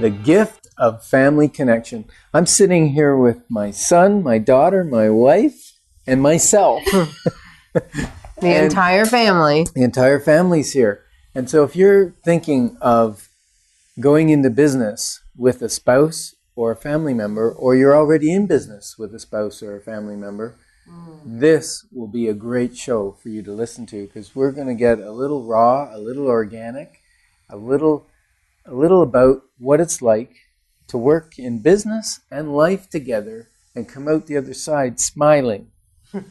the gift of family connection. I'm sitting here with my son, my daughter, my wife, and myself. The entire family. The entire family's here. And so if you're thinking of going into business with a spouse or a family member, or you're already in business with a spouse or a family member, this will be a great show for you to listen to, because we're going to get a little raw, a little organic, a little about what it's like to work in business and life together and come out the other side smiling.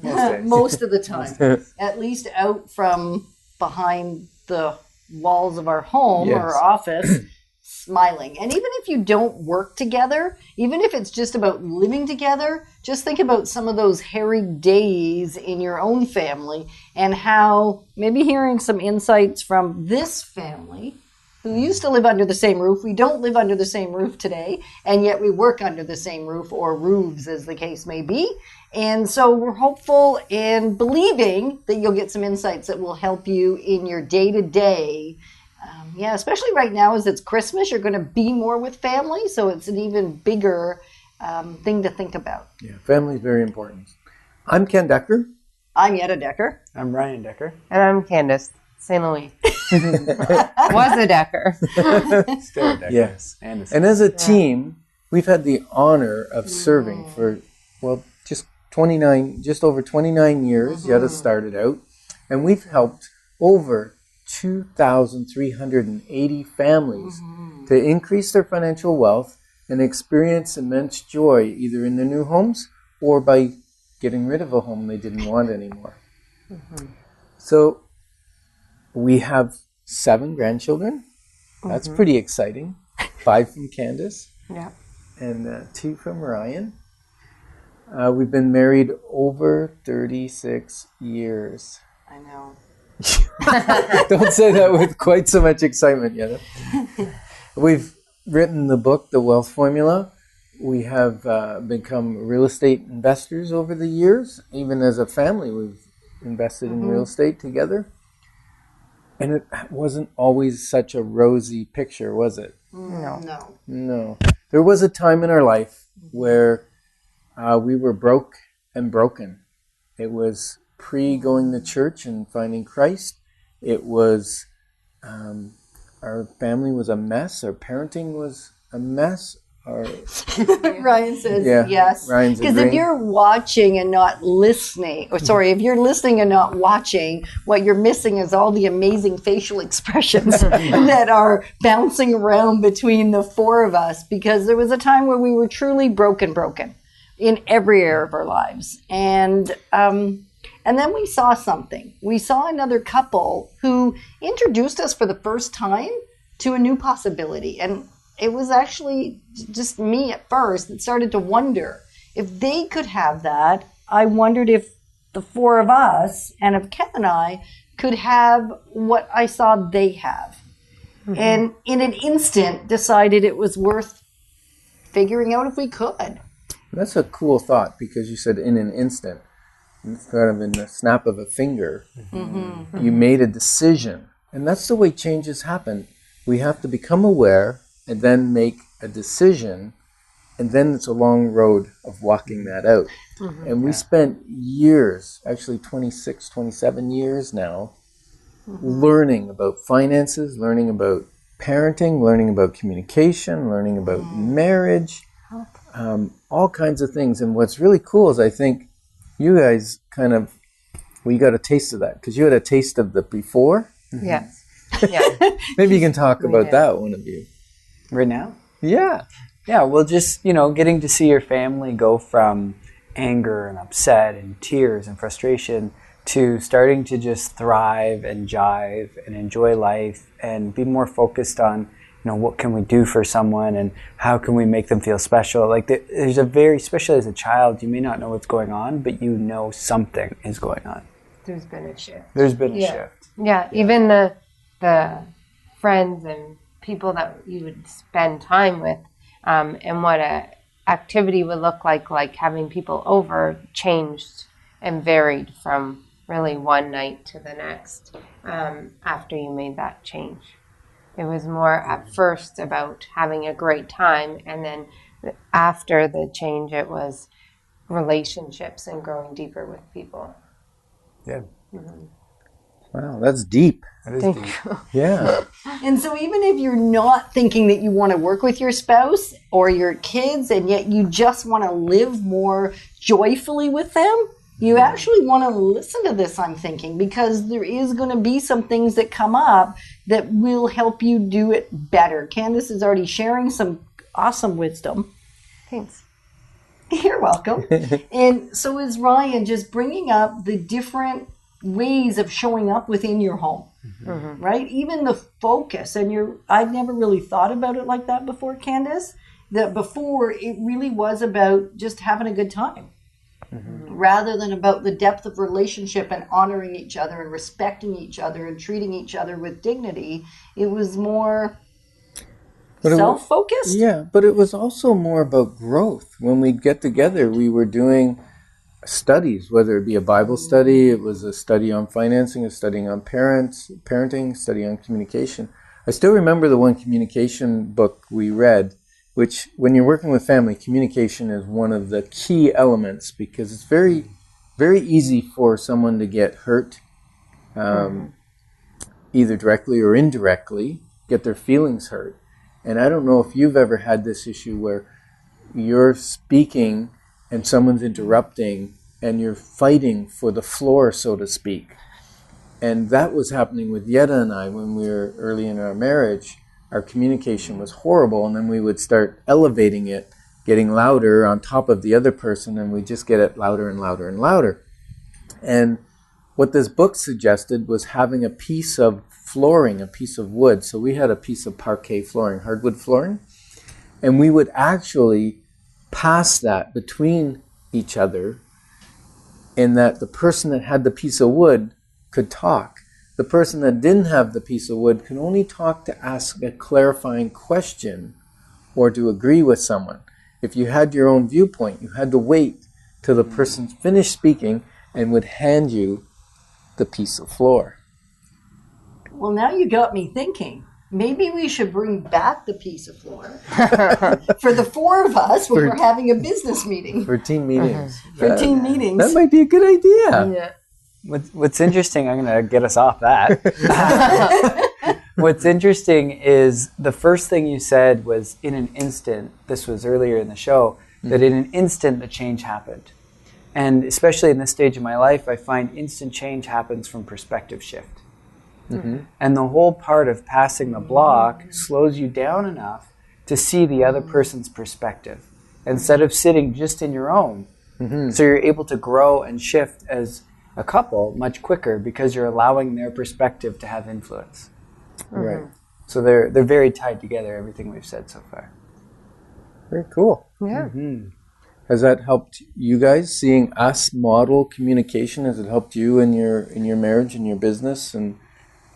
Most of the time. At least out from behind the walls of our home or office, smiling. And even if you don't work together, even if it's just about living together, just think about some of those hairy days in your own family and how maybe hearing some insights from this family who used to live under the same roof. We don't live under the same roof today, and yet we work under the same roof, or roofs as the case may be. And so we're hopeful and believing that you'll get some insights that will help you in your day-to-day. Especially right now as it's Christmas, you're going to be more with family, so it's an even bigger thing to think about. Yeah, family is very important. I'm Ken Dekker. I'm Yetta Dekker. I'm Ryan Dekker. And I'm Candace St. Louis. Was a Dekker. Still a Dekker. Yes. And as a team, we've had the honor of serving for, just over 29 years. Yetta started out, and we've helped over 2,380 families to increase their financial wealth and experience immense joy either in their new homes or by getting rid of a home they didn't want anymore. So we have 7 grandchildren. That's pretty exciting. 5 from Candace. Yeah. And 2 from Ryan. We've been married over 36 years. I know. Don't say that with quite so much excitement yet. We've written the book, The Wealth Formula. We have become real estate investors over the years. Even as a family, we've invested in real estate together. And it wasn't always such a rosy picture, was it? No. There was a time in our life where we were broke and broken. It was pre-going to church and finding Christ. It was, our family was a mess. Our parenting was a mess. Ryan says yes. Ryan's because if you're watching and not listening, if you're listening and not watching, what you're missing is all the amazing facial expressions that are bouncing around between the 4 of us, because there was a time where we were truly broken in every area of our lives. And then we saw something. We saw another couple who introduced us for the first time to a new possibility. And it was actually just me at first that started to wonder if they could have that. I wondered if the 4 of us and if Ken and I could have what I saw they have. And in an instant decided it was worth figuring out if we could. That's a cool thought, because you said in an instant. It's kind of in the snap of a finger. You made a decision. And that's the way changes happen. We have to become aware and then make a decision. And then it's a long road of walking that out. And we spent years, actually 26, 27 years now, learning about finances, learning about parenting, learning about communication, learning about marriage, all kinds of things. And what's really cool is I think you guys you got a taste of that, because you had a taste of the before. Yes. Maybe you can talk about that, one of you. Right now? Yeah. Yeah, well, just, getting to see your family go from anger and upset and tears and frustration to starting to just thrive and jive and enjoy life and be more focused on, what can we do for someone and how can we make them feel special? Like there's especially as a child, you may not know what's going on, but something is going on. There's been a shift. Yeah, even the friends and people that you would spend time with, and what a activity would look like having people over, changed and varied from really one night to the next after you made that change. It was more at first about having a great time, and then after the change, it was relationships and growing deeper with people. Yeah. Wow, that's deep. That is Thank deep. you. Yeah. And so even if you're not thinking that you want to work with your spouse or your kids, and yet you just want to live more joyfully with them, you actually want to listen to this, I'm thinking, because there is going to be some things that come up that will help you do it better. Candace is already sharing some awesome wisdom. Thanks. You're welcome. And so is Ryan, just bringing up the different ways of showing up within your home, right? Even the focus. And I'd never really thought about it like that before, Candace. That before it really was about just having a good time, rather than about the depth of relationship and honoring each other and respecting each other and treating each other with dignity. It was more self-focused. Yeah, but it was also more about growth. When we'd get together, we were doing studies, whether it be a Bible study, it was a study on financing, a study on parenting, study on communication. I still remember the one communication book we read, which when you're working with family, communication is one of the key elements, because it's very, very easy for someone to get hurt, either directly or indirectly, get their feelings hurt. And I don't know if you've ever had this issue where you're speaking and someone's interrupting and you're fighting for the floor, so to speak. And that was happening with Yetta and I when we were early in our marriage. Our communication was horrible, and then we would start elevating it, getting louder on top of the other person, and we just get it louder and louder and louder. And what this book suggested was having a piece of flooring, a piece of wood. So we had a piece of parquet flooring, hardwood flooring, and we would actually pass that between each other, in that the person that had the piece of wood could talk. The person that didn't have the piece of wood could only talk to ask a clarifying question or to agree with someone. If you had your own viewpoint, you had to wait till the person finished speaking and would hand you the piece of floor. Well, now you got me thinking. Maybe we should bring back the piece of floor for the four of us when we're having a business meeting. For team meetings. For team meetings. That might be a good idea. Yeah. What's interesting, I'm going to get us off that. What's interesting is the first thing you said was in an instant, this was earlier in the show, that in an instant the change happened. And especially in this stage of my life, I find instant change happens from perspective shift. And the whole part of passing the block slows you down enough to see the other person's perspective instead of sitting just in your own. So you're able to grow and shift as a couple much quicker because you're allowing their perspective to have influence. Right. So they're very tied together, everything we've said so far. Very cool. Yeah. Has that helped you guys, seeing us model communication? Has it helped you in your marriage and your business? And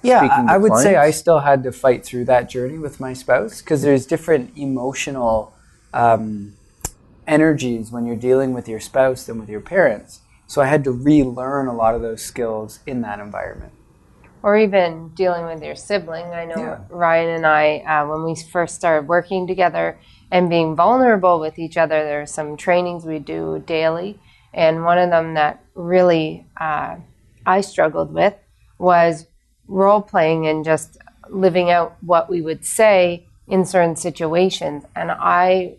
yeah, speaking to I would say I clients? still had to fight through that journey with my spouse because there's different emotional energies when you're dealing with your spouse than with your parents. So I had to relearn a lot of those skills in that environment. Or even dealing with your sibling. I know Ryan and I, when we first started working together and being vulnerable with each other, there are some trainings we do daily. And one of them that really I struggled with was role playing and just living out what we would say in certain situations. And I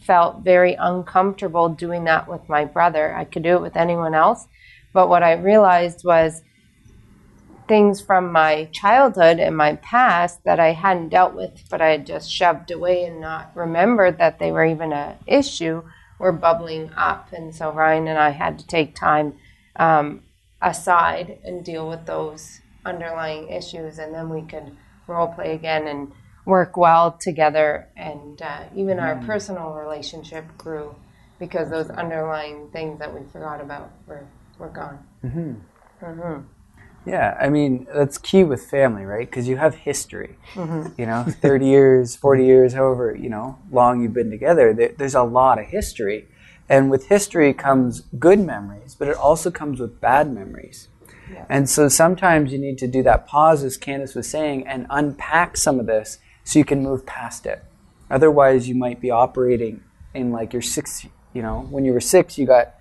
felt very uncomfortable doing that with my brother. I could do it with anyone else. But what I realized was things from my childhood and my past that I hadn't dealt with, but I had just shoved away and not remembered that they were even an issue, were bubbling up. And so Ryan and I had to take time aside and deal with those underlying issues, and then we could role play again and work well together. And even our personal relationship grew because those underlying things that we forgot about were gone. Yeah, I mean, that's key with family, right? Because you have history, 30 years, 40 years, however, long you've been together. There's a lot of history. And with history comes good memories, but it also comes with bad memories. And so sometimes you need to do that pause, as Candace was saying, and unpack some of this so you can move past it. Otherwise, you might be operating in like you're 6, when you were 6, you got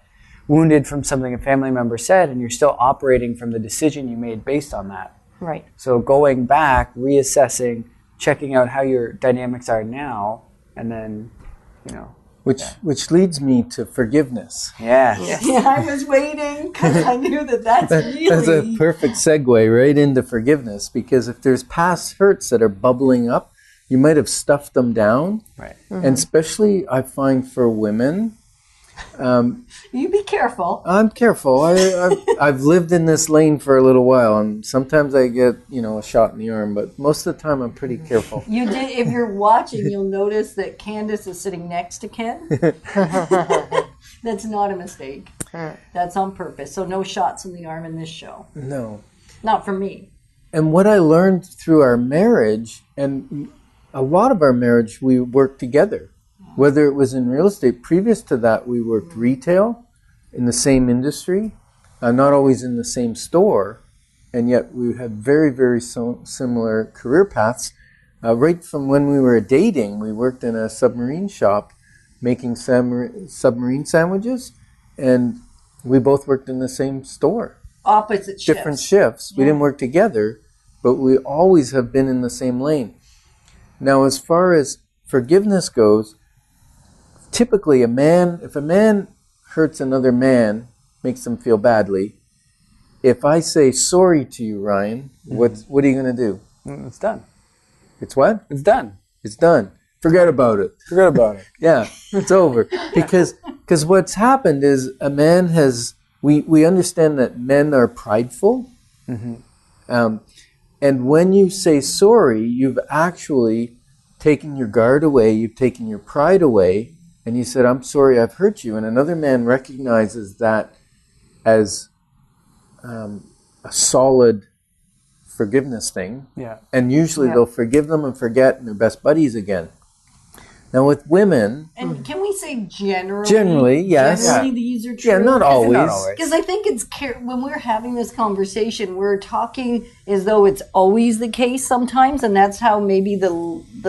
wounded from something a family member said, and you're still operating from the decision you made based on that. Right. So going back, reassessing, checking out how your dynamics are now, and then, Which leads me to forgiveness. Yes. Yeah, I was waiting because I knew that's really... That's a perfect segue right into forgiveness, because if there's past hurts that are bubbling up, you might have stuffed them down. Right. And especially, I find for women... you be careful. I'm careful. I've lived in this lane for a little while, and sometimes I get, a shot in the arm, but most of the time I'm pretty careful. You did. If you're watching, you'll notice that Candace is sitting next to Ken. That's not a mistake. That's on purpose. So no shots in the arm in this show. No. Not from me. And what I learned through our marriage, and a lot of our marriage, we worked together. Whether it was in real estate, previous to that, we worked retail in the same industry, not always in the same store, and yet we had very, very similar career paths. Right from when we were dating, we worked in a submarine shop making submarine sandwiches, and we both worked in the same store. Opposite shifts. Different shifts. We didn't work together, but we always have been in the same lane. Now, as far as forgiveness goes, typically if a man hurts another man, makes them feel badly, if I say sorry to you, Ryan, what are you going to do? It's done. It's what? It's done. It's done. Forget about it. Forget about it. Yeah, it's over. Because what's happened is a man has, we understand that men are prideful. And when you say sorry, you've actually taken your guard away, you've taken your pride away, and you said, I'm sorry I've hurt you. And another man recognizes that as a solid forgiveness thing. Yeah. And usually they'll forgive them and forget, and they're best buddies again. Now with women... And can we say generally? Generally, yes. Generally, these are true. Yeah, not always. Not always. Because I think it's when we're having this conversation, we're talking as though it's always the case sometimes, and that's how maybe the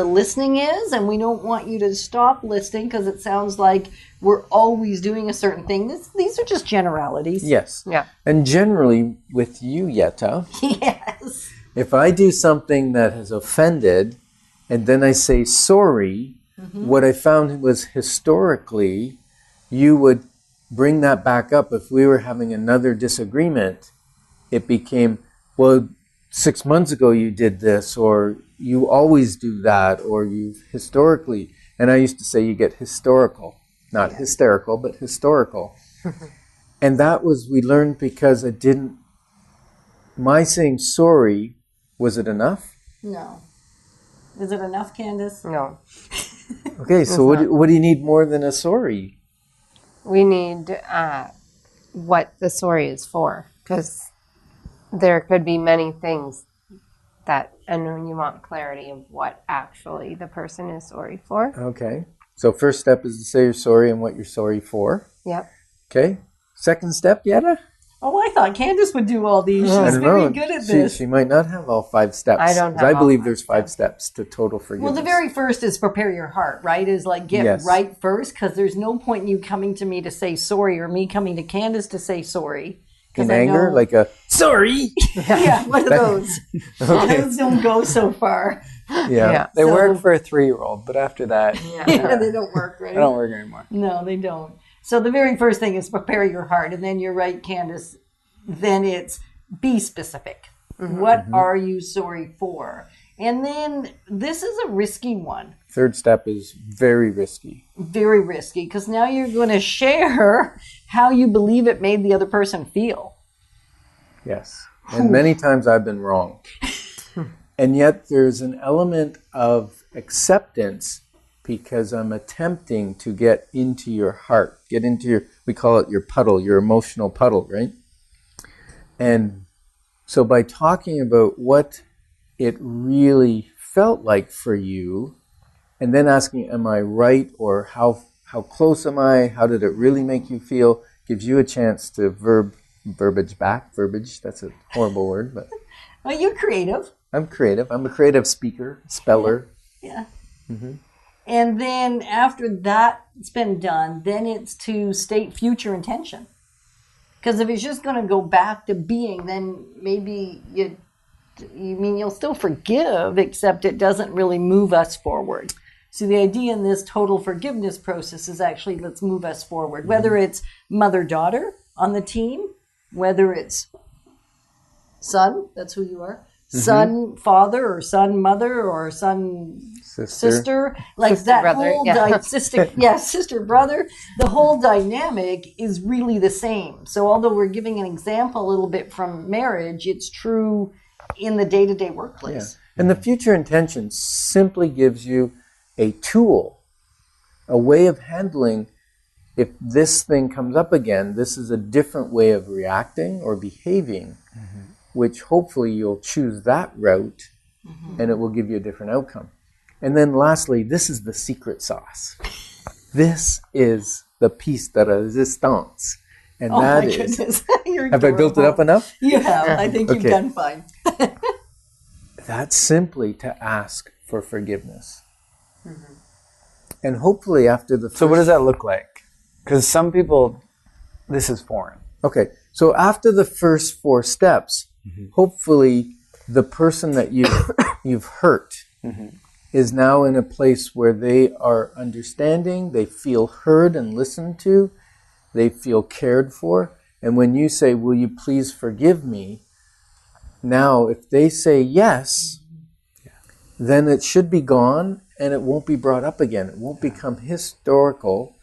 listening is, and we don't want you to stop listening because it sounds like we're always doing a certain thing. These are just generalities. Yes. Yeah. And generally with you, Yetta, Yes. if I do something that has offended and then I say sorry, what I found was historically you would bring that back up. If we were having another disagreement, it became, well, 6 months ago you did this, or you always do that, or you've historically, and I used to say you get historical, not hysterical, but historical. And that was, we learned because my saying sorry, was it enough? No. Is it enough, Candace? No. Okay, so what do you need more than a sorry? We need what the sorry is for, because there could be many things and you want clarity of what actually the person is sorry for. Okay, so first step is to say you're sorry and what you're sorry for. Yep. Okay, second step, Yetta? Oh, I thought Candace would do all these. I She's don't very know. good at this. She might not have all 5 steps. I don't 'cause have I all believe 5 there's 5 steps to total forgiveness. Well, the very first is prepare your heart, right? Is like get Yes. right first, because there's no point in you coming to me to say sorry or me coming to Candace to say sorry. in I anger, know- like a sorry. Yeah, one of those. Those don't go so far. Yeah. They So- work for a 3-year-old, but after that, Yeah, they don't work, right? they don't work anymore. No, they don't. So the very first thing is prepare your heart, and then you're right, Candace. Then it's be specific. What are you sorry for? And then this is a risky one. Third step is very risky. Very risky, because now you're going to share how you believe it made the other person feel. Yes. And many times I've been wrong. And yet there's an element of acceptance because I'm attempting to get into your heart, get into your, we call it your puddle, your emotional puddle, right? And so by talking about what it really felt like for you, and then asking, am I right, or how close am I, how did it really make you feel, gives you a chance to verb verbiage back. Verbiage, that's a horrible word, but Well, you're creative. I'm creative. I'm a creative speaker, speller. Yeah. And then after that's been done, then it's to state future intention. Because if it's just going to go back to being, then maybe you'll still forgive, except it doesn't really move us forward. So the idea in this total forgiveness process is actually let's move us forward. Whether it's mother-daughter on the team, whether it's son, that's who you are, son, father, or son, mother, or son, sister, like sister, that brother, whole sister, brother. The whole dynamic is really the same. So although we're giving an example a little bit from marriage, it's true in the day-to-day workplace. And the future intention simply gives you a tool, a way of handling. If this thing comes up again, this is a different way of reacting or behaving, which hopefully you'll choose that route, and it will give you a different outcome. And then lastly, this is the secret sauce. This is the piece de resistance. And that is, goodness. have I built it up enough? You have. I think you've done fine. That's simply to ask for forgiveness. And hopefully after the first... So what does that look like? Because some people, this is foreign. Okay, so after the first 4 steps, hopefully the person that you've hurt is now in a place where they are understanding, they feel heard and listened to, they feel cared for. And when you say, will you please forgive me? Now, if they say yes, then it should be gone and it won't be brought up again. It won't become historical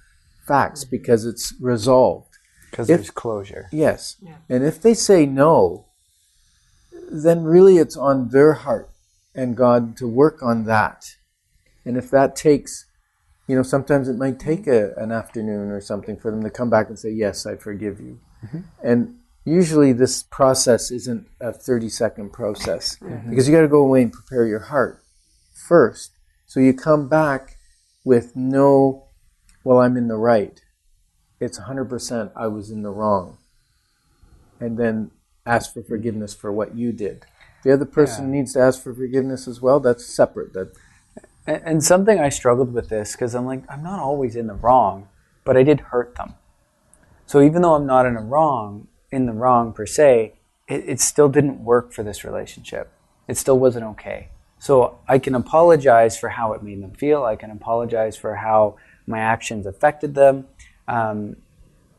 facts because it's resolved. Because there's closure. Yes. Yeah. And if they say no, then really it's on their heart and God to work on that. And if that takes, sometimes it might take an afternoon or something for them to come back and say, yes, I forgive you. And usually this process isn't a 30-second process because you got to go away and prepare your heart first. So you come back with no, well, I'm in the right. It's 100% I was in the wrong. And then ask for forgiveness for what you did. The other person needs to ask for forgiveness as well. That's separate. And something I struggled with this because I'm like, I'm not always in the wrong, but I did hurt them. So even though I'm not in the wrong per se, it still didn't work for this relationship. It still wasn't okay. So I can apologize for how it made them feel. I can apologize for how my actions affected them.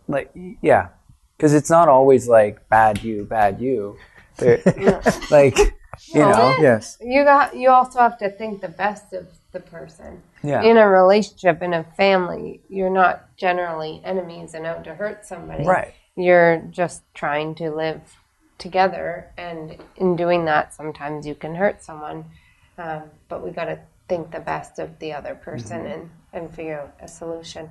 Because it's not always like bad you. Yes. You also have to think the best of the person. Yeah. In a relationship, in a family, you're not generally enemies and out to hurt somebody. Right. You're just trying to live together, and in doing that, sometimes you can hurt someone. But we got to think the best of the other person and figure out a solution.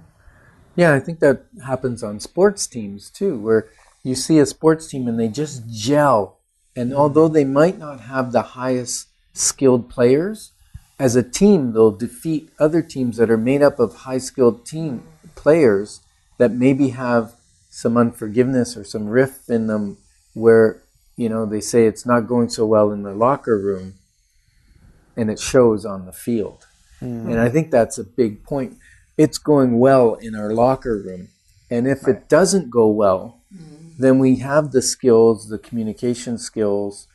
Yeah, I think that happens on sports teams too, where you see a sports team and they just gel. And although they might not have the highest skilled players, as a team, they'll defeat other teams that are made up of high-skilled team players that maybe have some unforgiveness or some rift in them where, they say it's not going so well in the locker room and it shows on the field. And I think that's a big point. It's going well in our locker room. And if it doesn't go well, then we have the skills, the communication skills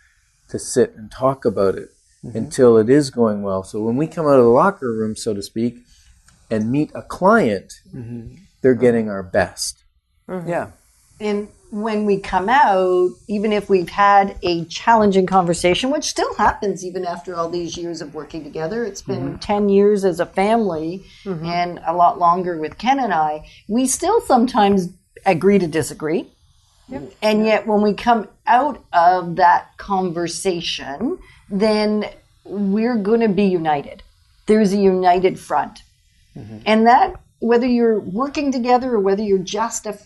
to sit and talk about it until it is going well. So when we come out of the locker room, so to speak, and meet a client, they're getting our best. Yeah. And when we come out, even if we've had a challenging conversation, which still happens even after all these years of working together, it's been 10 years as a family and a lot longer with Ken and I, we still sometimes agree to disagree. Yep. And yet when we come out of that conversation, then we're going to be united. There's a united front. And that, whether you're working together or whether you're just a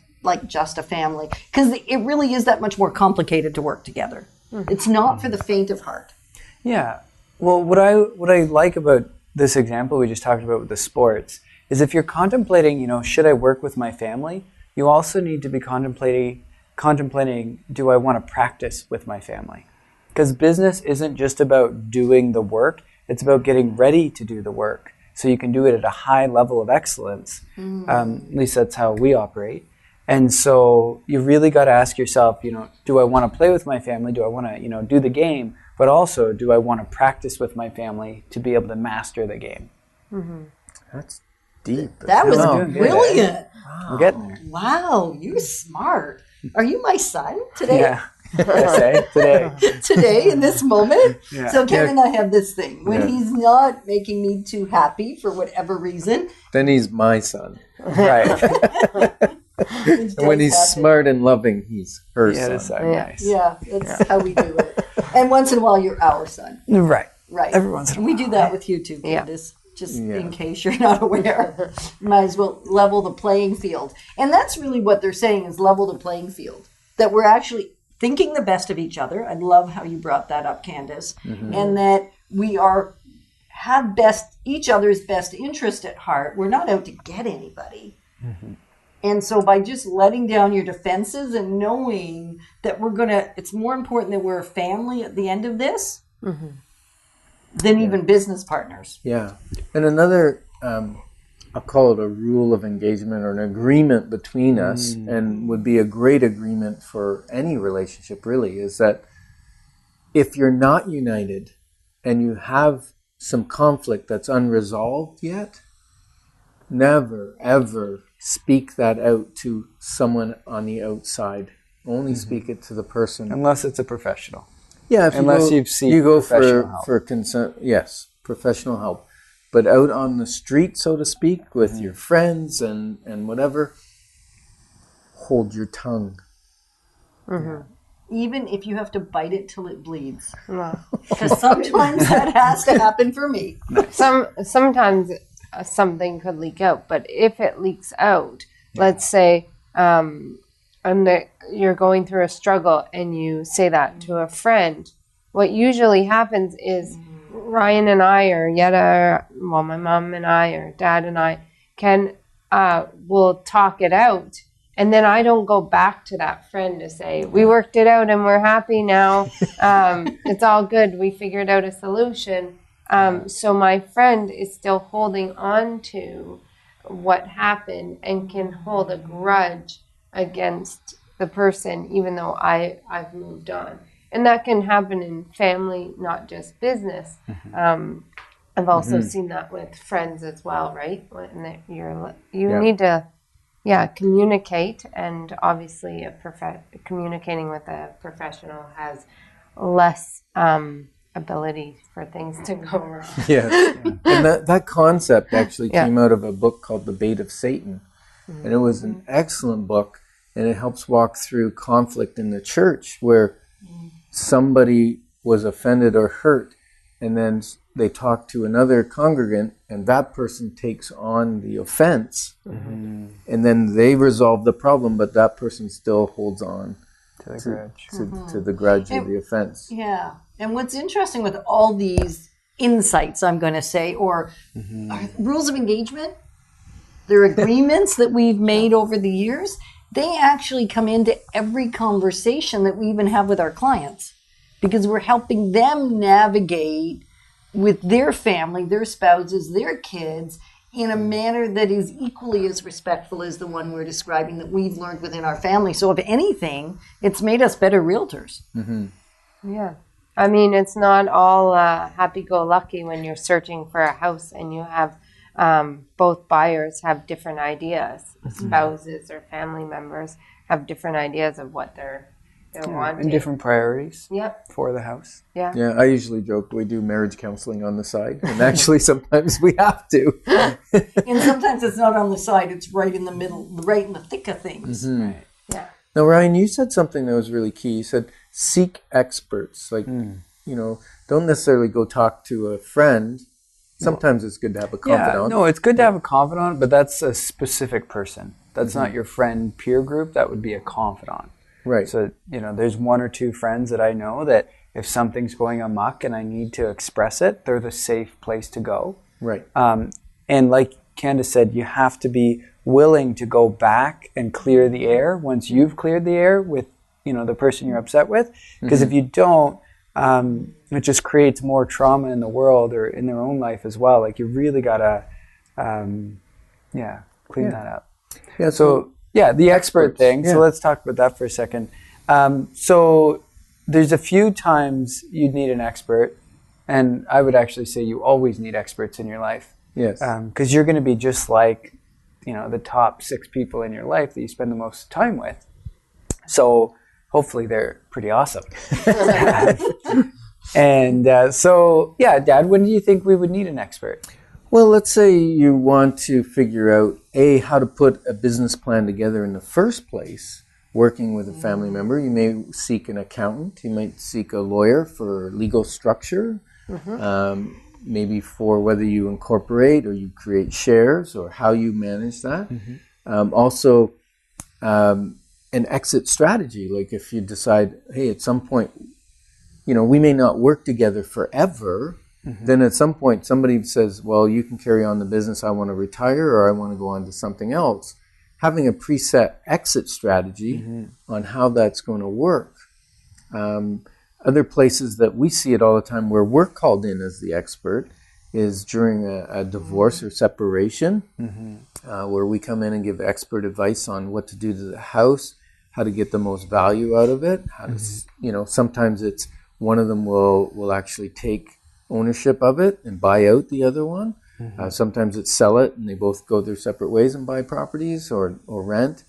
family, because it really is that much more complicated to work together. It's not for the faint of heart. Yeah. Well, what I like about this example we just talked about with the sports is if you're contemplating, should I work with my family? You also need to be contemplating, contemplating, do I want to practice with my family? Because business isn't just about doing the work, it's about getting ready to do the work so you can do it at a high level of excellence. At least that's how we operate. And so you really got to ask yourself, do I want to play with my family? Do I want to, do the game? But also, do I want to practice with my family to be able to master the game? That's deep. That was doing good, brilliant. We're getting there. Wow, you're smart. Are you my son today? Yeah. Today. Today, in this moment? Yeah. So Ken and I have this thing. When he's not making me too happy for whatever reason. Then he's my son. Right. And when he's smart and loving, he's her son. Nice. Yeah, that's how we do it. And once in a while, you're our son. Right. Right. Every once in a We while. do that with you too, Yeah. Candace. Just in case you're not aware. Might as well level the playing field. And that's really what they're saying is level the playing field. That we're actually thinking the best of each other. I love how you brought that up, Candace. And that we have each other's best interest at heart. We're not out to get anybody. And so by just letting down your defenses and knowing that it's more important that we're a family at the end of this than even business partners. Yeah. And another, I'll call it a rule of engagement or an agreement between us, and would be a great agreement for any relationship really, is that if you're not united and you have some conflict that's unresolved yet, never, ever speak that out to someone on the outside. Only speak it to the person. Unless it's a professional. Yeah, if you go for consent, yes, professional help. But out on the street, so to speak, with your friends and whatever, hold your tongue. Even if you have to bite it till it bleeds. Because sometimes that has to happen for me. Sometimes something could leak out, but if it leaks out, let's say you're going through a struggle and you say that to a friend, what usually happens is Ryan and I, or my mom and I, or dad and I will talk it out. And then I don't go back to that friend to say, we worked it out and we're happy now. It's all good. We figured out a solution. So my friend is still holding on to what happened and can hold a grudge against the person, even though I've moved on. And that can happen in family, not just business. I've also seen that with friends as well, right? When you need to, communicate, and obviously communicating with a professional has less ability for things to go wrong. Yes. And that concept actually came out of a book called The Bait of Satan. And it was an excellent book, and it helps walk through conflict in the church where somebody was offended or hurt, and then they talk to another congregant, and that person takes on the offense, and then they resolve the problem, but that person still holds on To the grudge. to the grudge or the offense. Yeah. And what's interesting with all these insights, I'm going to say, or rules of engagement, they're agreements that we've made over the years, they actually come into every conversation that we even have with our clients, because we're helping them navigate with their family, their spouses, their kids, in a manner that is equally as respectful as the one we're describing that we've learned within our family. So if anything, it's made us better realtors. Yeah. I mean, it's not all happy-go-lucky when you're searching for a house and you have both buyers have different ideas. Spouses or family members have different ideas of what they're wanting. And different priorities Yep. for the house. Yeah. Yeah, I usually joke we do marriage counseling on the side, and actually sometimes we have to. And sometimes it's not on the side, it's right in the middle, right in the thick of things. Right. Yeah. Now, Ryan, you said something that was really key. You said seek experts. Like, don't necessarily go talk to a friend. Sometimes it's good to have a confidant. Yeah, no, it's good to have a confidant, but that's a specific person. That's not your friend peer group. That would be a confidant. Right. So, there's one or two friends that I know that if something's going amok and I need to express it, they're the safe place to go. Right. And like Candace said, you have to be willing to go back and clear the air once you've cleared the air with, the person you're upset with. Because if you don't, it just creates more trauma in the world or in their own life as well. Like, you really gotta, clean that up. Yeah. So the expert thing. Yeah. So let's talk about that for a second. So there's a few times you'd need an expert, and I would actually say you always need experts in your life. Yes. Because you're going to be just like, the top 6 people in your life that you spend the most time with. So hopefully they're pretty awesome. And Dad, when do you think we would need an expert? Well, let's say you want to figure out, how to put a business plan together in the first place, working with a family member. You may seek an accountant. You might seek a lawyer for legal structure, maybe for whether you incorporate or you create shares or how you manage that. Also, an exit strategy. Like, if you decide, hey, at some point, we may not work together forever, then at some point somebody says, well, you can carry on the business, I want to retire, or I want to go on to something else. Having a preset exit strategy on how that's going to work. Other places that we see it all the time where we're called in as the expert is during a divorce or separation, where we come in and give expert advice on what to do to the house, how to get the most value out of it. How to, sometimes it's one of them will actually take ownership of it and buy out the other one. Sometimes it's sell it and they both go their separate ways and buy properties or rent.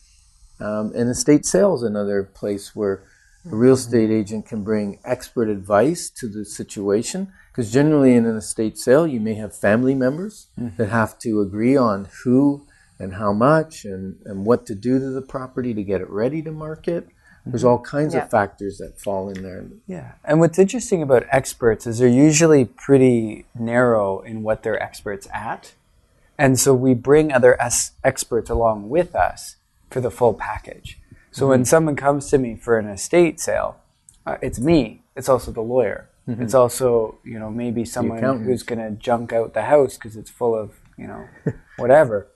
And estate sales, another place where a real estate agent can bring expert advice to the situation. Because generally in an estate sale, you may have family members that have to agree on who and how much and what to do to the property to get it ready to market. There's all kinds of factors that fall in there. Yeah. And what's interesting about experts is they're usually pretty narrow in what they're experts at. And so we bring other experts along with us for the full package. So when someone comes to me for an estate sale, it's me. It's also the lawyer. It's also, maybe someone who's going to junk out the house because it's full of, whatever.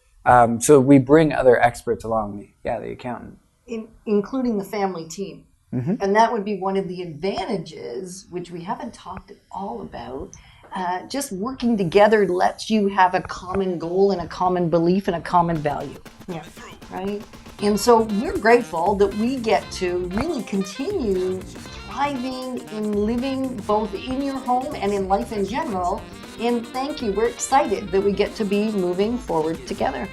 So we bring other experts along. The accountant. Including the family team. And that would be one of the advantages, which we haven't talked at all about. Just working together lets you have a common goal and a common belief and a common value. Yeah. Right? And so we're grateful that we get to really continue thriving and living both in your home and in life in general. And thank you. We're excited that we get to be moving forward together.